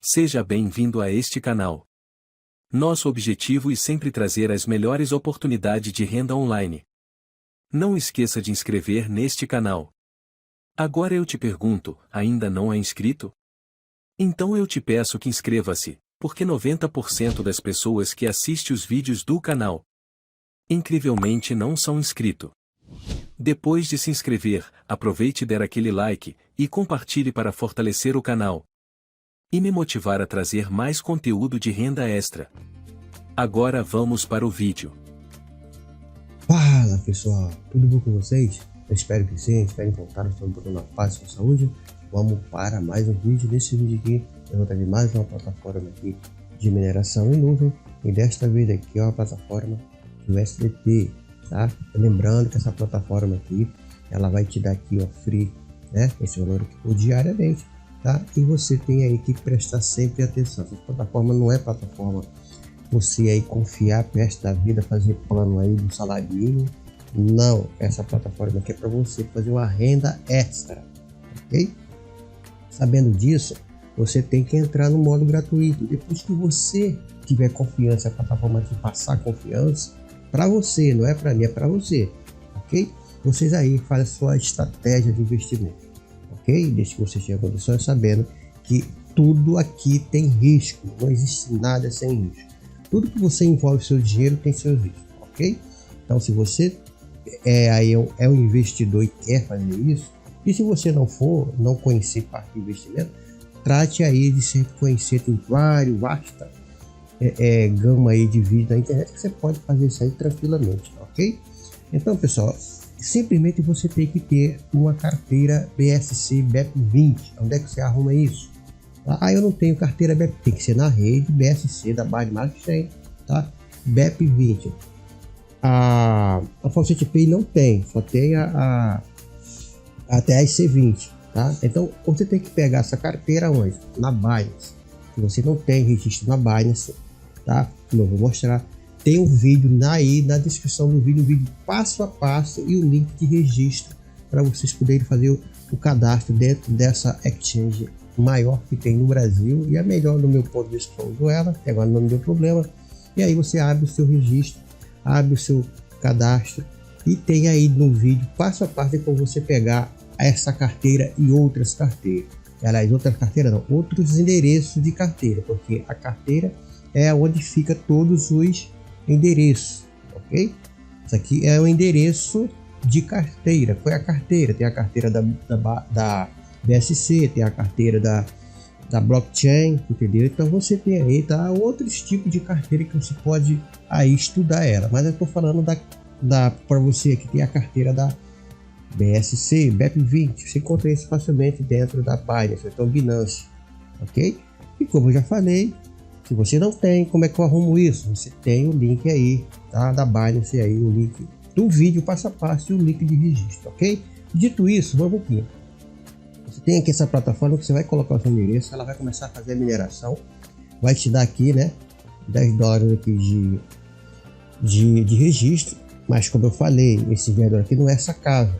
Seja bem-vindo a este canal. Nosso objetivo é sempre trazer as melhores oportunidades de renda online. Não esqueça de inscrever neste canal. Agora eu te pergunto, ainda não é inscrito? Então eu te peço que inscreva-se, porque 90% das pessoas que assistem os vídeos do canal, incrivelmente não são inscritos. Depois de se inscrever, aproveite e dar aquele like, e compartilhe para fortalecer o canal e me motivar a trazer mais conteúdo de renda extra. Agora vamos para o vídeo. Fala pessoal, tudo bom com vocês? Eu espero que sim, espero encontrar todo na paz e saúde. Vamos para mais um vídeo. Nesse vídeo aqui eu vou trazer mais uma plataforma aqui de mineração em nuvem, e desta vez aqui é uma plataforma do USDT, tá? Lembrando que essa plataforma aqui ela vai te dar aqui ó, free, né? Esse valor aqui por diariamente, tá? E você tem aí que prestar sempre atenção. Essa plataforma não é plataforma você aí confiar pro resto da vida, fazer plano aí do salário. Não, essa plataforma aqui é para você fazer uma renda extra, ok? Sabendo disso, você tem que entrar no modo gratuito. Depois que você tiver confiança, a plataforma te passar confiança, para você, não é para mim, é para você, ok? Vocês aí fazem a sua estratégia de investimento, ok? Desde que você tenha condições, sabendo que tudo aqui tem risco, não existe nada sem risco. Tudo que você envolve seu dinheiro tem seus riscos, ok? Então, se você é um investidor e quer fazer isso, e se você não conhecer parte de investimento, trate aí de sempre conhecer. Tem vasta gama aí de vídeos na internet que você pode fazer isso aí tranquilamente, ok? Então, pessoal, simplesmente você tem que ter uma carteira BSC BEP20. Onde é que você arruma isso? Ah, eu não tenho carteira BEP, tem que ser na rede BSC da Binance Chain, tá? BEP20. A Faucet Pay não tem, só tem a TRC20, tá? Então você tem que pegar essa carteira onde? Na Binance. Se você não tem registro na Binance, tá? Como eu vou mostrar, tem um vídeo aí na descrição do vídeo, um vídeo passo a passo e o link de registro para vocês poderem fazer o cadastro dentro dessa exchange maior que tem no Brasil e a melhor do meu ponto de vista. Eu uso ela, até agora não deu problema. E aí você abre o seu registro, abre o seu cadastro e tem aí no vídeo passo a passo de como você pegar essa carteira e outras carteiras. Aliás, outras carteiras não, outros endereços de carteira, porque a carteira é onde fica todos os endereços, ok? Isso aqui é o endereço de carteira. Qual é a carteira? Tem a carteira da BSC, tem a carteira da blockchain, entendeu? Então você tem aí, tá, outros tipos de carteira que você pode aí estudar ela, mas eu estou falando para você que tem a carteira da BSC, BEP20, você encontra isso facilmente dentro da Binance, então Binance, ok? E como eu já falei, se você não tem, como é que eu arrumo isso? Você tem o link aí, tá, da Binance aí, o link do vídeo passo a passo e o link de registro, ok? Dito isso, vamos aqui. Você tem aqui essa plataforma que você vai colocar o seu endereço, ela vai começar a fazer a mineração, vai te dar aqui, né, $10 aqui de registro, mas como eu falei, esse vendedor aqui não é essa casa,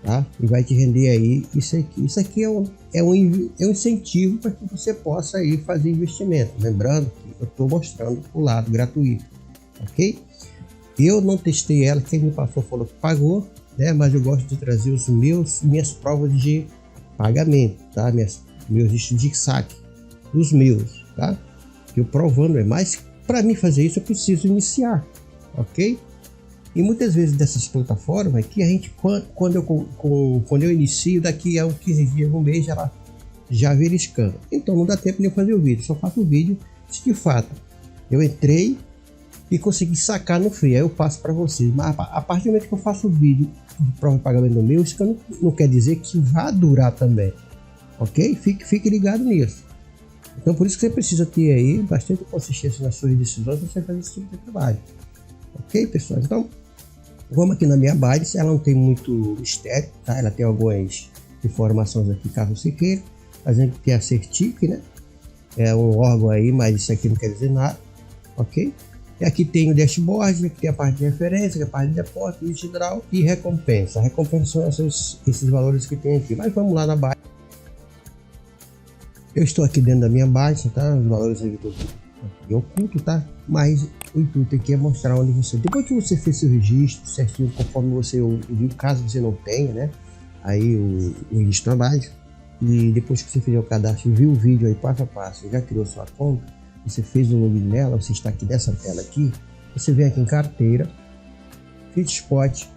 tá? E vai te render aí isso aqui. Isso aqui é um incentivo para que você possa aí fazer investimento. Lembrando que eu estou mostrando o lado gratuito, ok? Eu não testei ela, quem me passou falou que pagou, né? Mas eu gosto de trazer minhas provas de pagamento, tá? Meus registros de saque, os meus, tá? Eu provando, mas para mim fazer isso eu preciso iniciar, ok? E muitas vezes dessas plataformas aqui a gente, quando eu inicio, daqui a uns 15 dias, um mês, ela já verificando. Então não dá tempo de eu fazer o vídeo, só faço o vídeo se de fato eu entrei e consegui sacar no free, aí eu passo para vocês. Mas a partir do momento que eu faço o vídeo de prova de pagamento no meu, isso não quer dizer que vai durar também, ok? Fique ligado nisso. Então por isso que você precisa ter aí bastante consistência nas suas decisões para você fazer esse tipo de trabalho, ok, pessoal? Então vamos aqui na minha Binance, ela não tem muito mistério, tá? Ela tem algumas informações aqui caso você queira. A gente tem a Certic, né? É um órgão aí, mas isso aqui não quer dizer nada, ok? E aqui tem o dashboard, aqui tem a parte de referência, aqui a parte de depósito, withdrawal e recompensa. A recompensa são esses valores que tem aqui. Mas vamos lá na Binance. Eu estou aqui dentro da minha base, tá? Os valores aqui eu oculto, tá? Mas o intuito aqui é mostrar onde você, depois que você fez seu registro certinho, conforme você ouviu, caso você não tenha, né? Aí o registro na base, e depois que você fizer o cadastro, viu o vídeo aí passo a passo, já criou sua conta, você fez o login nela, você está aqui nessa tela aqui, você vem aqui em carteira, Fitspot,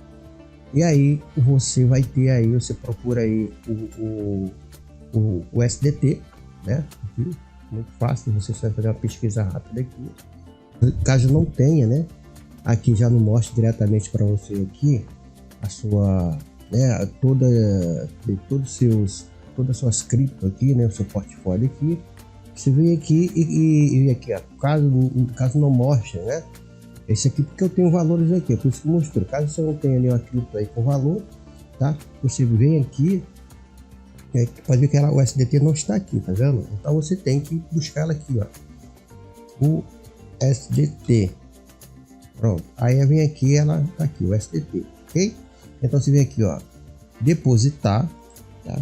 e aí você vai ter aí, você procura aí o SDT, né? Aqui, muito fácil, você só vai fazer uma pesquisa rápida aqui. Caso não tenha, né? Aqui já não mostra diretamente para você aqui a sua, né? Todas as suas cripto aqui, né? O seu portfólio aqui. Você vem aqui e aqui, ó, caso não mostre, né? Esse aqui porque eu tenho valores aqui, por isso que mostrou. Caso você não tenha nenhuma cripto aí com valor, tá? Você vem aqui. Pode ver que o SDT não está aqui, tá vendo? Então você tem que buscar ela aqui, ó, o SDT. Pronto, aí vem aqui, ela tá aqui, o SDT, ok? Então você vem aqui, ó, depositar, tá?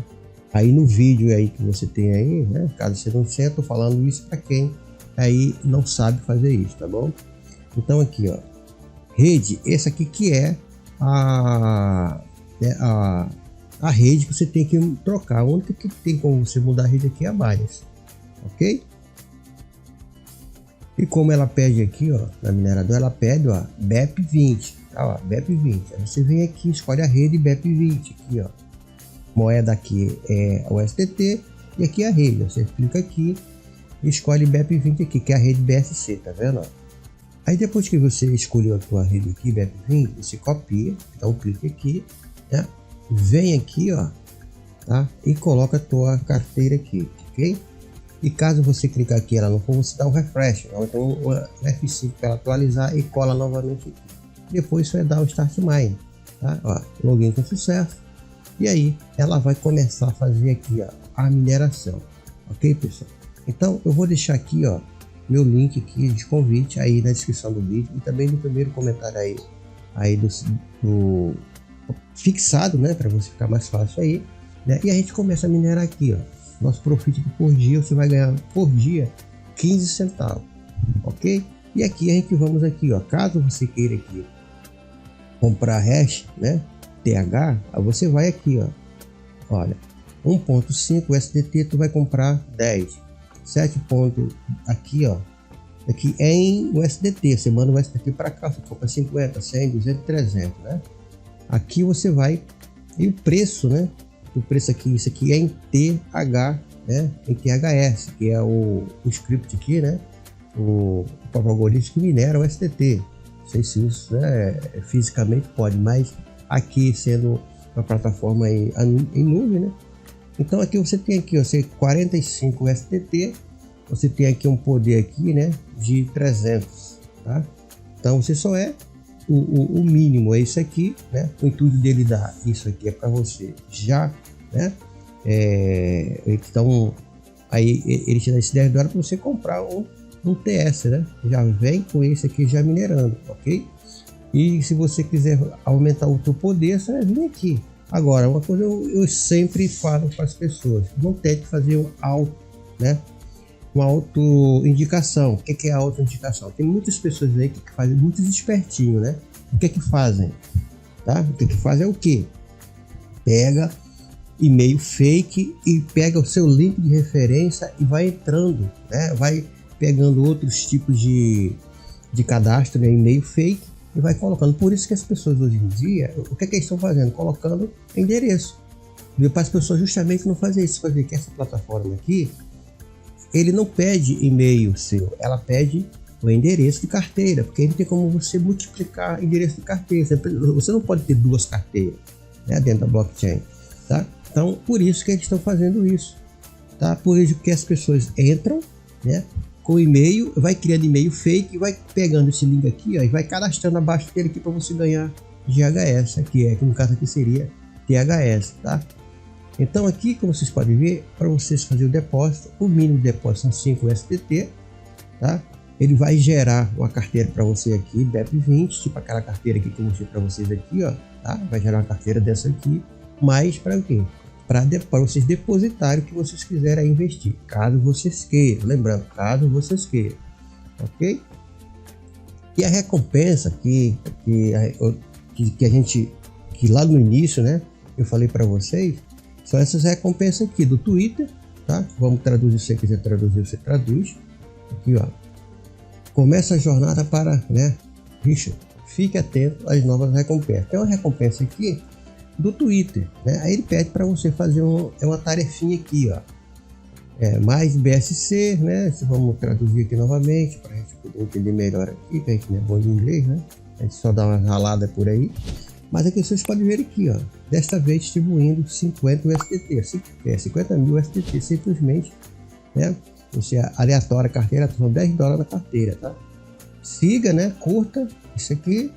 Aí no vídeo aí que você tem aí, né? Caso você não senta, eu tô falando isso para quem aí não sabe fazer isso, tá bom? Então aqui, ó, rede, essa aqui que é a rede que você tem que trocar. A única que tem como você mudar a rede aqui é a Binance, ok? E como ela pede aqui, ó, na mineradora, ela pede, ó, BEP20, tá, ó, BEP20. Aí você vem aqui, escolhe a rede BEP20 aqui, ó. Moeda aqui é o STT e aqui é a rede. Você clica aqui e escolhe BEP20 aqui, que é a rede BSC, tá vendo, ó? Aí depois que você escolheu a tua rede aqui, BEP20, você copia, dá um clique aqui, né? Vem aqui, ó, tá? E coloca a tua carteira aqui, ok? E caso você clicar aqui, ela não for, você dá um refresh, então o F5 para ela atualizar e cola novamente aqui. Depois você vai dar o Start Mine, tá? Ó, login com sucesso. E aí ela vai começar a fazer aqui, ó, a mineração, ok, pessoal? Então eu vou deixar aqui, ó, meu link aqui de convite aí na descrição do vídeo e também no primeiro comentário aí do fixado, né, para você ficar mais fácil aí, né? E a gente começa a minerar aqui, ó. Nosso profit por dia, você vai ganhar por dia 15 centavos, ok? E aqui a gente vamos aqui, ó, caso você queira aqui comprar hash, né, TH, aí você vai aqui, ó, olha, 1.5 SDT tu vai comprar 10, 7 pontos aqui, ó, aqui é em USDT, você manda o USDT para cá, você compra 50, 100, 200, 300, né? Aqui você vai, e o preço, né? O preço aqui, isso aqui é em TH, né? Em THS, que é o script aqui, né? O próprio algoritmo que minera o STT. Não sei se isso, né, fisicamente pode, mas aqui sendo uma plataforma em nuvem, né? Então aqui você tem aqui, ó, 45 STT, você tem aqui um poder aqui, né? De 300, tá? Então você só é o mínimo é isso aqui, né? O intuito dele dar isso aqui é para você já, né? Então aí ele te dá esse 10 dólares para você comprar um TS, né? Já vem com esse aqui já minerando, ok? E se você quiser aumentar o teu poder, você vai vir aqui. Agora, uma coisa eu sempre falo para as pessoas: não tente fazer um auto, né? Uma auto-indicação. O que é a auto-indicação? Tem muitas pessoas aí que fazem, muitos espertinhos, né? O que fazem? Tá? O que fazem é o que? Pega e-mail fake e pega o seu link de referência e vai entrando, né? Vai pegando outros tipos de cadastro, né? E-mail fake e vai colocando. Por isso que as pessoas hoje em dia, o que eles estão fazendo? Colocando endereço. E para as pessoas justamente não fazer isso. Você vai ver que essa plataforma aqui, ele não pede e-mail seu, ela pede o endereço de carteira, porque ele tem como você multiplicar endereço de carteira. Você não pode ter duas carteiras, né, dentro da blockchain, tá? Então, por isso que eles estão fazendo isso, tá? Por isso que as pessoas entram, né, com e-mail, vai criando e-mail fake e vai pegando esse link aqui, ó, e vai cadastrando abaixo dele aqui para você ganhar GHS, que no caso aqui seria THS, tá? Então aqui, como vocês podem ver, para vocês fazer o depósito, o mínimo de depósito são 5 STT, tá? Ele vai gerar uma carteira para você aqui, BEP20, tipo aquela carteira aqui que eu mostrei para vocês aqui, ó, tá? Vai gerar uma carteira dessa aqui, mas para o quê? para vocês depositarem o que vocês quiserem investir, caso vocês queiram, lembrando, caso vocês queiram, ok? E a recompensa que lá no início, né, eu falei para vocês, são essas recompensas aqui do Twitter, tá? Vamos traduzir, se você quiser traduzir, você traduz. Aqui, ó. Começa a jornada para, né, Richard, fique atento às novas recompensas. Tem uma recompensa aqui do Twitter, né? Aí ele pede para você fazer uma tarefinha aqui, ó. Mais BSC, né? Vamos traduzir aqui novamente para a gente poder entender melhor aqui, que a gente não é bom de inglês, né? A gente só dá uma ralada por aí. Mas aqui vocês podem ver aqui, ó. Desta vez distribuindo 50 USDT, 50 mil USDT simplesmente, né? Você aleatória a carteira, são $10 na carteira, tá? Siga, né? Curta isso aqui,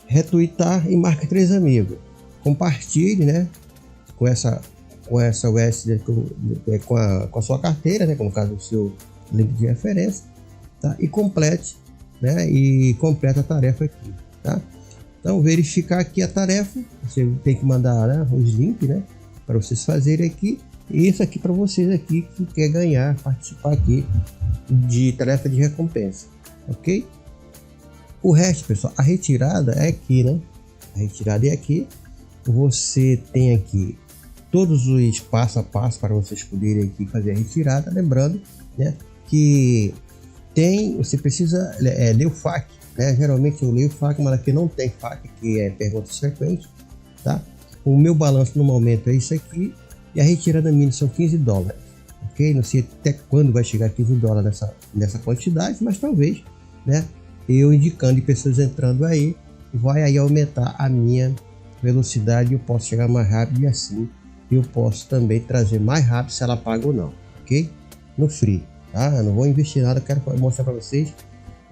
retweetar e marque 3 amigos. Compartilhe, né? Com essa USD, com a sua carteira, né? Como no caso do seu link de referência, tá? E complete, né? E completa a tarefa aqui, tá? Então, verificar aqui a tarefa, você tem que mandar, né, os links, né, para vocês fazerem aqui. E isso aqui para vocês aqui que quer ganhar, participar aqui de tarefa de recompensa, ok? O resto, pessoal, a retirada é aqui, né? A retirada é aqui. Você tem aqui todos os passo a passo para vocês poderem aqui fazer a retirada. Lembrando, né, que você precisa ler o FAQ, né? Geralmente eu leio o FAQ, mas aqui não tem FAQ, que é perguntas frequentes, tá? O meu balanço no momento é isso aqui, e a retirada mínima são $15, ok? Não sei até quando vai chegar $15 nessa quantidade, mas talvez, né, eu indicando e pessoas entrando aí, vai aí aumentar a minha velocidade, eu posso chegar mais rápido, e assim eu posso também trazer mais rápido se ela paga ou não, ok? No free, tá? Eu não vou investir nada, eu quero mostrar para vocês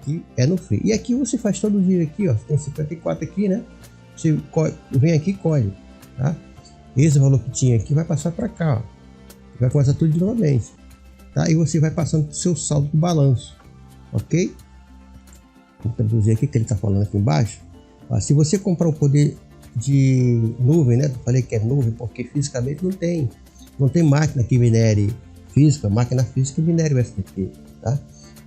que é no free. E aqui você faz todo dia aqui, ó, tem 54 aqui, né? Você vem aqui e colhe, tá? Esse valor que tinha aqui vai passar para cá, ó. Vai começar tudo de novamente, tá? E você vai passando pro seu saldo do balanço, ok? Vou traduzir aqui o que ele está falando aqui embaixo. Ó, se você comprar o poder de nuvem, né? Eu falei que é nuvem porque fisicamente não tem máquina que minere física, máquina física que minere o USDT, tá?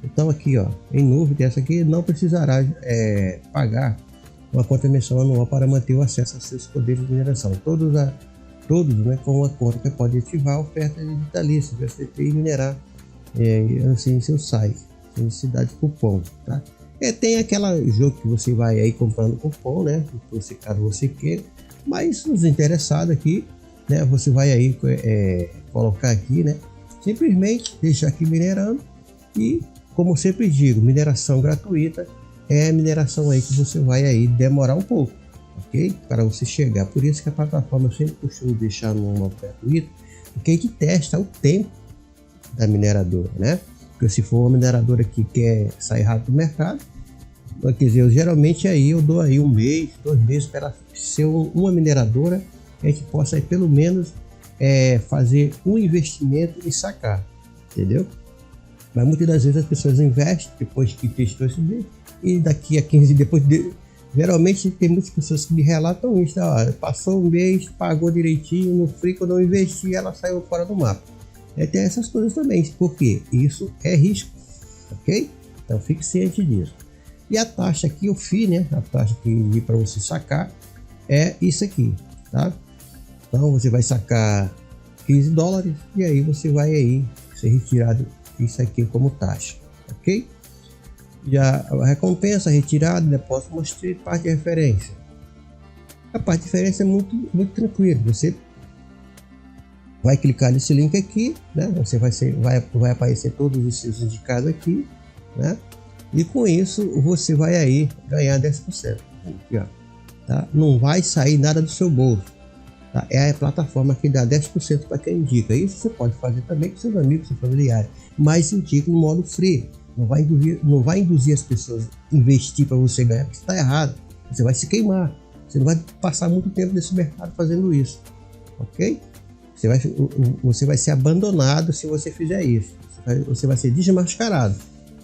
Então aqui, ó, em nuvem dessa aqui não precisará pagar uma conta mensal anual para manter o acesso a seus poderes de mineração. Todos, né, com uma conta que pode ativar a oferta vitalícia, USDT e minerar assim em seu site, sem necessidade de cupom, tá? Tem aquela jogo que você vai aí comprando cupom, né? Caso você queira, mas os interessados aqui, né? Você vai aí colocar aqui, né? Simplesmente deixar aqui minerando e, como eu sempre digo, mineração gratuita é a mineração aí que você vai aí demorar um pouco, ok? Para você chegar. Por isso que a plataforma eu sempre costumo deixar no modo gratuito, porque a gente testa o tempo da mineradora, né? Porque se for uma mineradora que quer sair rápido do mercado, quer dizer, geralmente aí eu dou aí 1 mês, 2 meses para ela ser uma mineradora que a gente possa aí pelo menos fazer um investimento e sacar, entendeu? Mas muitas das vezes as pessoas investem depois que testou esse mês e daqui a 15 depois geralmente tem muitas pessoas que me relatam isso, ó, passou um mês, pagou direitinho no free, quando eu investi ela saiu fora do mapa. Tem essas coisas também, porque isso é risco, ok? Então fique ciente disso. E a taxa aqui, o FII, né? A taxa que para você sacar é isso aqui, tá? Então você vai sacar $15 e aí você vai aí ser retirado isso aqui como taxa, ok? Já a recompensa, retirada, depósito, mostrei parte de referência. A parte de referência é muito tranquilo. Você vai clicar nesse link aqui, né? Você vai aparecer todos os seus indicados aqui, né? E com isso você vai aí ganhar 10%. Aqui, ó, tá? Não vai sair nada do seu bolso, tá? É a plataforma que dá 10% para quem indica. Isso você pode fazer também com seus amigos, seus familiares, mas indica no modo free. Não vai induzir as pessoas a investir para você ganhar, porque está errado. Você vai se queimar. Você não vai passar muito tempo nesse mercado fazendo isso, ok? Você vai ser abandonado se você fizer isso. Você vai ser desmascarado.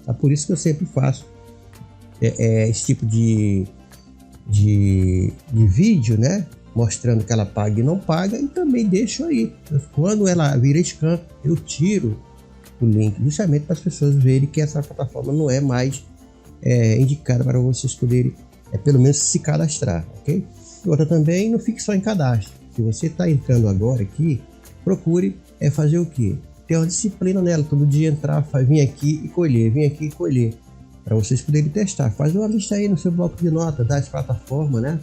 Tá? Por isso que eu sempre faço esse tipo de vídeo, né? mostrando que ela paga e não paga, e também deixo aí. Quando ela vira scam, eu tiro o link justamente para as pessoas verem que essa plataforma não é mais indicada para vocês poderem, pelo menos, se cadastrar, ok? E outra também, não fique só em cadastro. Se você está entrando agora aqui, procure fazer o quê? Ter uma disciplina nela, todo dia entrar, vir aqui e colher, para vocês poderem testar. Faz uma lista aí no seu bloco de notas das plataformas, né?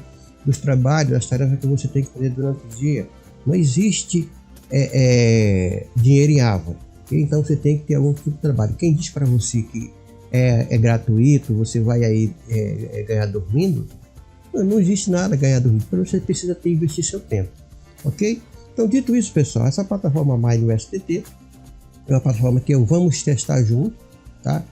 Dos trabalhos, das tarefas que você tem que fazer durante o dia. Não existe dinheiro em árvore, okay? Então você tem que ter algum tipo de trabalho. Quem diz para você que é gratuito, você vai aí ganhar dormindo? Não existe nada ganhar dormindo, você precisa investir seu tempo, ok? Então, dito isso, pessoal, essa plataforma MineUSDT é uma plataforma que vamos testar junto, tá?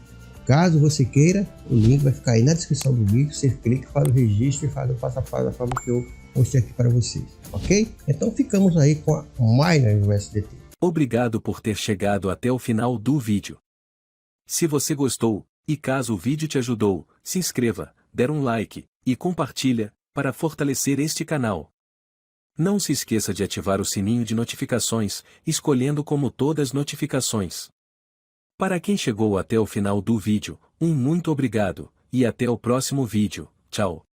Caso você queira, o link vai ficar aí na descrição do vídeo. Você clica, faz o registro e faz o passo a passo da forma que eu mostrei aqui para vocês, ok? Então ficamos aí com a MineUSDT. Obrigado por ter chegado até o final do vídeo. Se você gostou, e caso o vídeo te ajudou, se inscreva, dê um like, e compartilha, para fortalecer este canal. Não se esqueça de ativar o sininho de notificações, escolhendo como todas as notificações. Para quem chegou até o final do vídeo, muito obrigado, e até o próximo vídeo, tchau.